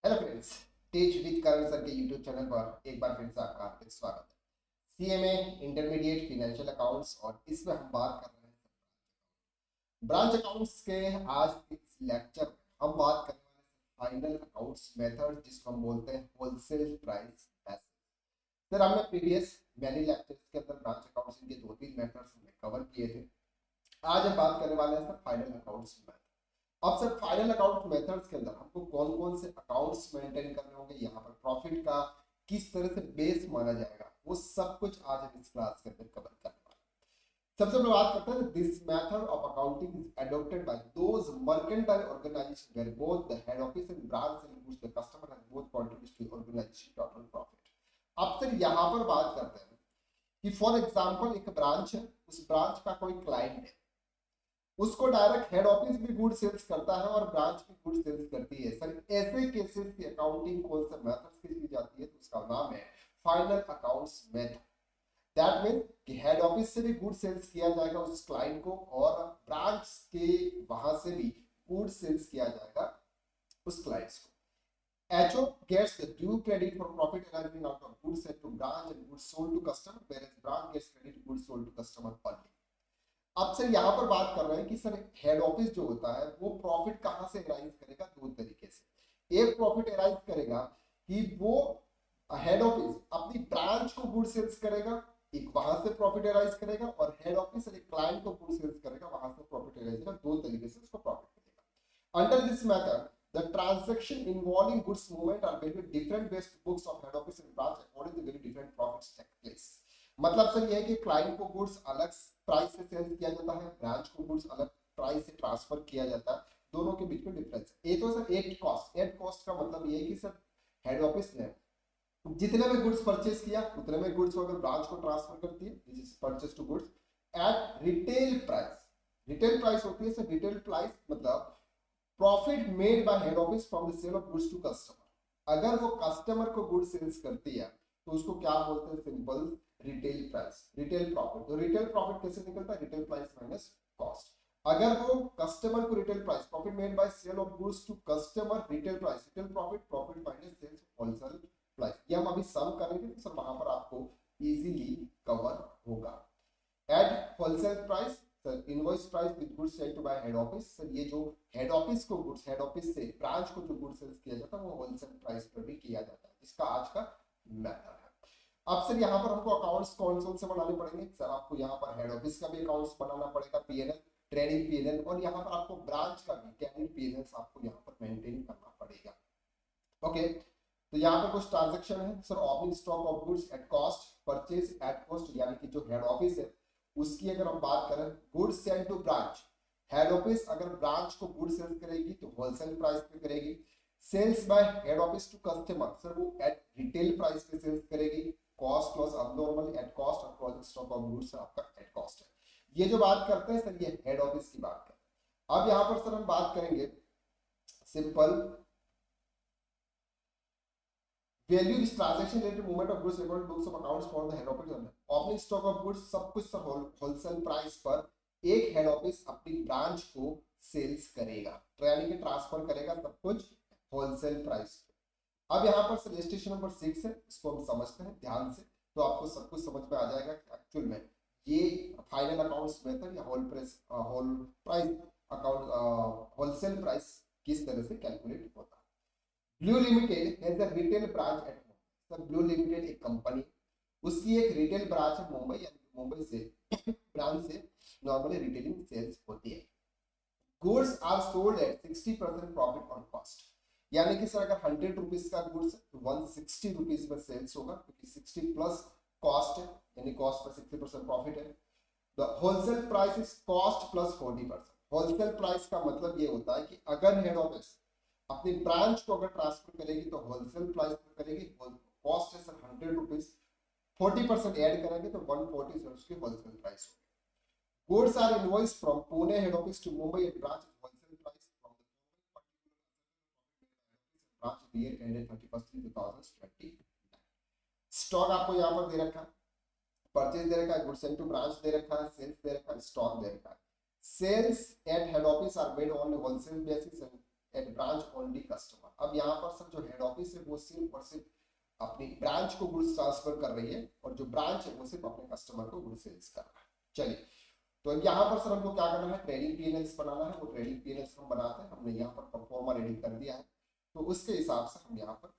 Hello friends, teach with Karan sir के YouTube channel पर एक बार फिर से आपका हार्दिक स्वागत है। सीएमए इंटरमीडिएट फाइनेंशियल अकाउंट्स और इसमें हम बात कर रहे हैं ब्रांच अकाउंट्स के। आज इस लेक्चर में हम बात करने वाले हैं फाइनल अकाउंट्स मेथड, जिसको हम बोलते हैं होलसेल प्राइस मेथड। सर हमने प्रीवियस मैनी लेक्चर्स के अंदर ब्रांच अकाउंट्स के दो तीन मेथड्स हमने कवर किए थे। आज हम बात करने वाले हैं सर फाइनल अकाउंट्स मेथड। अब सर फाइनल अकाउंट मेथड्स के अंदर हमको कौन कौन से अकाउंट्स मेंटेन करने होंगे, यहाँ पर प्रॉफिट का किस तरह से बेस माना जाएगा, वो सब कुछ आज हम इस क्लास के अंदर कवर करने वाले हैं। सबसे पहले बात करते हैं, this method of accounting is adopted by those mercantile organisation where both the head office and branch selling goods the customer has both contribute to organisation total profit. अब सर यहाँ पर बात करते हैं कि फॉर एग्जांपल एक branch है, उस ब्रांच का कोई क्लाइंट है, उसको डायरेक्ट हेड ऑफिस भी गुड सेल्स करता है और ब्रांच भी गुड सेल्स करती है। सर ऐसे केसेस की अकाउंटिंग कौन से मेथड्स की जाती है, तो उसका नाम है final accounts method. That mean कि हेड ऑफिस से भी गुड सेल्स किया जाएगा उस क्लाइंट को, और ब्रांच के वहां से भी गुड सेल्स किया जाएगा उस क्लाइंट्स को। HO gets the due credit for profit arising out of goods sent to branch and goods sold to customer, whereas branch gets credit goods sold to customer only। अब sir यहाँ पर बात कर रहे हैं कि सर हेड ऑफिस जो होता है वो प्रॉफिट कहां से एराइज करेगा, दो तरीके से। एक प्रॉफिट एराइज करेगा कि वो हेड ऑफिस अपनी ब्रांच को गुड सेल्स करेगा, एक वहां से प्रॉफिट एराइज करेगा, और हेड ऑफिस एक क्लाइंट को गुड सेल्स करेगा, वहां से प्रॉफिट एराइज करेगा। दो तरीके से उसको प्रॉफिट मिलेगा। Under this method the transaction involving goods movement are valued different based books of head office and branch according to very different profits take place। मतलब सर ये है कि क्लाइंट को गुड्स अलग प्राइस से सेल किया जाता है, ब्रांच को गुड्स अलग प्राइस से ट्रांसफर किया जाता है, दोनों के बीच में डिफरेंस है। ये तो sir at cost. At cost का मतलब ये है कि सर हेड ऑफिस ने जितने में गुड्स परचेज किया उतने में गुड्स को अगर ब्रांच को ट्रांसफर करती है, this is purchase to goods at retail price. Retail price होती है सर, रिटेल प्राइस मतलब profit made by head office from the sale of goods to customer. अगर वो कस्टमर को गुड्स सेल्स करती है तो उसको क्या बोलते हैं, simple retail price, retail profit. तो रिटेल प्रॉफिट कैसे निकलता है, रिटेल प्राइस माइनस कॉस्ट। अगर वो कस्टमर को retail price profit made by sale of goods to customer, retail price, retail profit, profit minus sales wholesale price. ये हम अभी सम करेंगे तो सर वहां पर आपको इजीली कवर होगा। At wholesale price sir invoice price with goods sold to by head office. Sir ये जो हेड ऑफिस को गुड्स, हेड ऑफिस से ब्रांच को जो गुड्स सेल्स किया जाता है वो होलसेल प्राइस पर भी किया जाता है, जिसका आज का मेथड है। अब सर यहाँ पर हमको अकाउंट्स कौन कौन से बनाने पड़ेंगे, सर आपको यहाँ पर हेड ऑफिस का भी अकाउंट्स बनाना पड़ेगा, पीएनएल, ट्रेडिंग पीएनएल, और यहाँ पर आपको ब्रांच का भी ट्रेडिंग पीएनएल आपको यहाँ पर मेंटेन करना पड़ेगा। ओके, तो यहाँ पर कुछ ट्रांजेक्शन है sir. Opening stock of goods at cost, purchase at cost, यानी कि जो हेड ऑफिस है उसकी अगर हम बात करें, goods sold to branch, head office अगर ब्रांच को गुड सेल्स करेगी तो होलसेल प्राइस पे करेगी। Sales by head office to customer, sir वो एट रिटेल प्राइस पे सेल्स करेगी। कॉस्ट लॉस अब नॉर्मली एट कॉस्ट, और क्लोजिंग स्टॉक ऑफ गुड्स आपका एट कॉस्ट है। ये जो बात करते हैं सर, ये हेड ऑफिस की बात करते हैं। अब यहाँ पर सर हम बात करेंगे simple value is transaction related movement of goods according books of accounts for the head office. Opening stock of goods सब कुछ सर होलसेल प्राइस पर एक हेड ऑफिस अपनी ब्रांच को सेल्स करेगा, यानी कि ट्रांसफर करेगा सब कुछ होलसेल प्राइस पे। अब यहाँ पर रजिस्ट्रेशन नंबर 6 है, इसको हम समझते हैं ध्यान से, तो आपको सब कुछ समझ में आ जाएगा कि एक्चुअल में ये फाइनल अकाउंट्स मेथड या whole price account wholesale price किस तरह से कैलकुलेट होता है। Blue limited has a retail branch at Mumbai. Sir blue limited एक कंपनी, उसकी एक रिटेल ब्रांच है मुंबई, यानी मुंबई से ब्रांच से नॉर्मली रिटेलिंग सेल्स होती है। Goods are sold at 60% profit on cost, यानी कि सर अगर 100 रुपीज का गुड्स तो 160 रुपीज में सेल्स होगा, क्योंकि 60 प्लस कॉस्ट है, यानी कॉस्ट पर 60% प्रॉफिट है। The wholesale price is cost plus 40%। Wholesale price का मतलब ये होता है कि अगर हेड ऑफिस अपनी ब्रांच को अगर ट्रांसफर करेगी तो होलसेल प्राइस पर करेगी, कॉस्ट है सर 100 रुपीज, 40% ऐड करेंगे तो 140 सर उसकी होलसेल प्राइस होगी। Goods are invoiced from Pune head office to Mumbai at branch at wholesale price from the branch of the year ended 31st 2020। Stock आपको यहाँ पर दे रखा है, परचेज दे रखा है, गुड्स सेंड टू ब्रांच दे रखा है, सेल्स दे रखा है, स्टॉक दे रखा है। Sales at head office are made on wholesale basis at branch only customer. अब यहाँ पर सर जो हेड ऑफिस है वो सिर्फ और सिर्फ अपनी ब्रांच को गुड्स ट्रांसफर कर रही है और जो ब्रांच है वो सिर्फ अपने कस्टमर को गुड्स सेल्स कर रहा है। चलिए, तो यहाँ पर सर हमको क्या करना है, ट्रेडिंग पीएनएल्स बनाना है। वो ट्रेडिंग पीएनएल्स हम बनाते हैं, हमने यहाँ पर परफॉर्मा रेडी कर दिया है, तो उसके हिसाब से हम यहाँ पर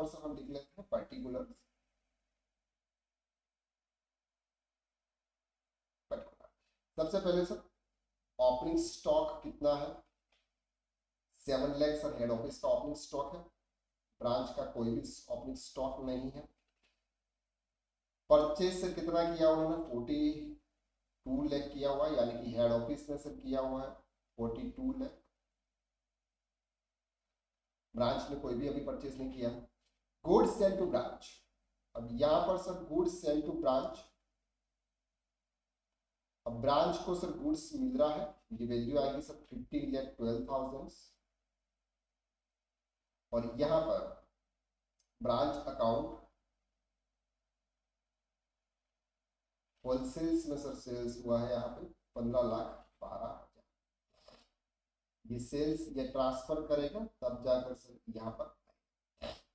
सर हम लिख लेते हैं पर्टिकुलर। सबसे पहले सर ओपनिंग स्टॉक कितना है, 7 लाख सर हेड ऑफिस का ओपनिंग स्टॉक है, ब्रांच का कोई भी ओपनिंग स्टॉक नहीं है। परचेज से कितना किया उन्होंने, 42 लाख किया हुआ है, यानी कि हेड ऑफिस ने सर किया हुआ है 42 लाख, ब्रांच ने कोई भी अभी परचेज नहीं किया। गुड्स सेल टू ब्रांच, अब यहां पर sir goods sale to branch, अब ब्रांच को सर गुड्स मिल रहा है, ये वैल्यू आएगी सर 15,12,000 और यहां पर ब्रांच अकाउंट होलसेल्स में सर सेल्स हुआ है यहाँ पे 15,12,000। ये सेल्स ये ट्रांसफर करेगा तब जाकर सर यहाँ पर,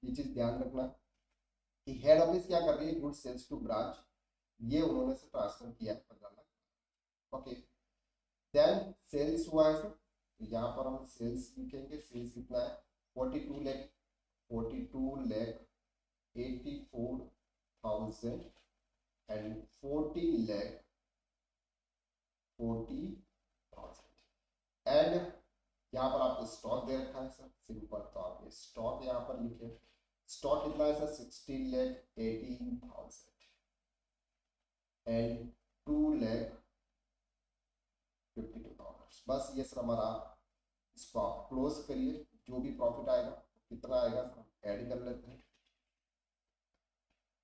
ये चीज ध्यान रखना कि हेड ऑफिस क्या कर रही है, गुड्स सेल्स टू ब्रांच, ये उन्होंने सर ट्रांसफर किया है 15 लाख। ओके, देन सेल्स हुआ है सर, तो यहाँ पर हम सेल्स लिखेंगे, सेल्स कितना है 42 लाख 84,000 and 14 lakh 40,000 एंड यहाँ पर आपको स्टॉक दे रखा है सर, सिंपल, तो आप ये स्टॉक यहाँ पर लिखे, स्टॉक कितना है सर 16,18,000 एंड 2,52,000। बस ये सर हमारा, इसको आप क्लोज करिए, जो भी प्रॉफिट आएगा कितना आएगा सर ऐड कर लेते हैं।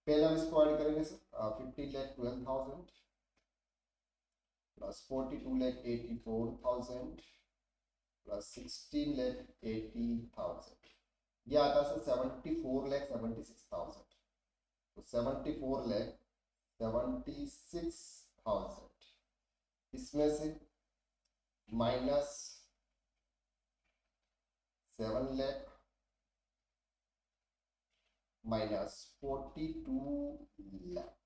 पहले हम इसको ऐड करेंगे सर 15,12,000 प्लस 42,84,000 प्लस 16,80,000, ये आता है सर 74,76,000। तो 74,76,000 इसमें से माइनस 7 लाख माइनस 42 लाख,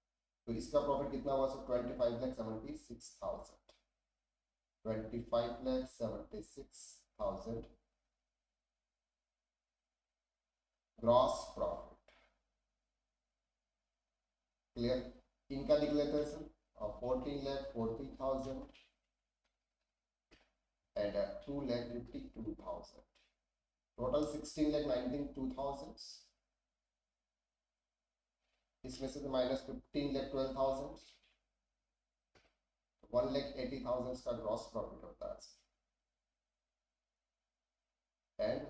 तो इसका प्रॉफिट कितना हुआ सर 25,76,000, 25,76,000 ग्रॉस प्रॉफिट। क्लियर, इनका लिख लेते हैं सर 14,40,000 एंड 2,52,000, टोटल 16,19,2,000, इसमें से माइनस 15,12,000, 1,80,000 का ग्रॉस प्रॉफिट होता है एंड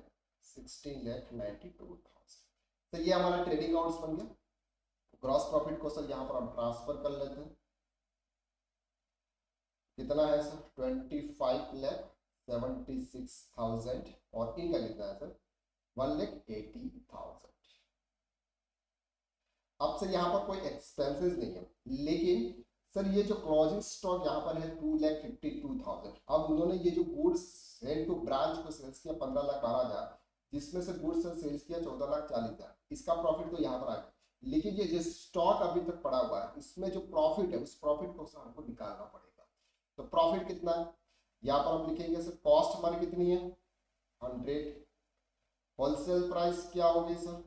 16,92,000। तो ये हमारा ट्रेडिंग अकाउंट्स बन गया। ग्रॉस प्रॉफिट को सर यहाँ पर हम ट्रांसफर कर लेते हैं, कितना है सर 25,76,000 और इनका कितना है सर 1,80,000। अब सर यहाँ पर कोई एक्सपेंसेस नहीं है, लेकिन सर ये जो क्लोजिंग स्टॉक यहाँ पर है 2,52,000, अब उन्होंने ये जो गुड्स सेल टू ब्रांच को सेल्स किया 15,12,000, जिसमें से गुड्स सेल्स किया 14,40,000, इसका प्रॉफिट तो यहाँ पर आ गया, लेकिन ये जो स्टॉक अभी तक पड़ा हुआ है इसमें जो प्रॉफिट है उस प्रॉफिट को सर हमको निकालना पड़ेगा। तो प्रॉफिट कितना है, यहाँ पर हम लिखेंगे सर कॉस्ट हमारी कितनी है 100, होलसेल प्राइस क्या होगी सर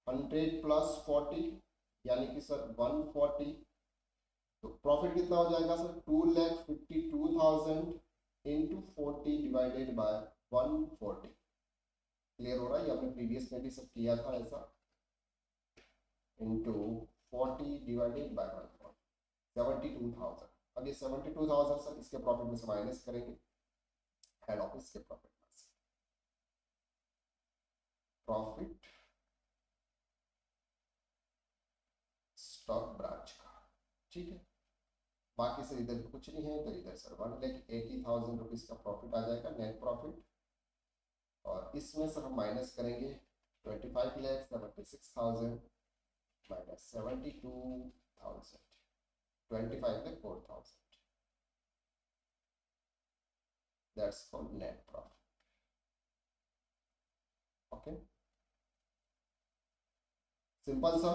100 प्लस 40 यानी कि सर 140, तो प्रॉफिट कितना हो जाएगा sir 2,52,000 into 40 divided by 140। Clear हो रहा है, ये हमने प्रीवियस में भी सब किया था ऐसा, इंटू 40 डिवाइडेड बाय 140, 72,000। अब ये 72,000 सर इसके प्रॉफिट में से माइनस करेंगे हेड ऑफिस के प्रॉफिट में से, प्रॉफिट स्टॉक ब्रांच का, ठीक है। बाकी सर इधर कुछ नहीं है, तो इधर सर 1,80,000 रुपीज का प्रॉफिट आ जाएगा नेट प्रॉफिट, और इसमें सर हम माइनस करेंगे 25,76,000 minus 72,000, 25,04,000। That's called net profit. Okay, simple सा।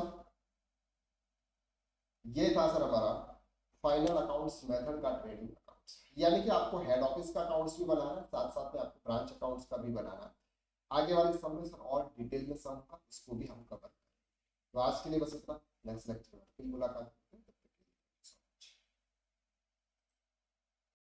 ये था सर हमारा फाइनल अकाउंट्स मेथड का ट्रेडिंग अकाउंट्स, यानी कि आपको हेड ऑफिस का अकाउंट्स भी बनाना है, साथ साथ में आपको ब्रांच अकाउंट्स का भी बनाना है। आगे वाले सम में सर और डिटेल में सम का इसको भी हम कवर करें। तो आज के लिए बस इतना, नेक्स्ट लेक्चर में फिर मुलाकात।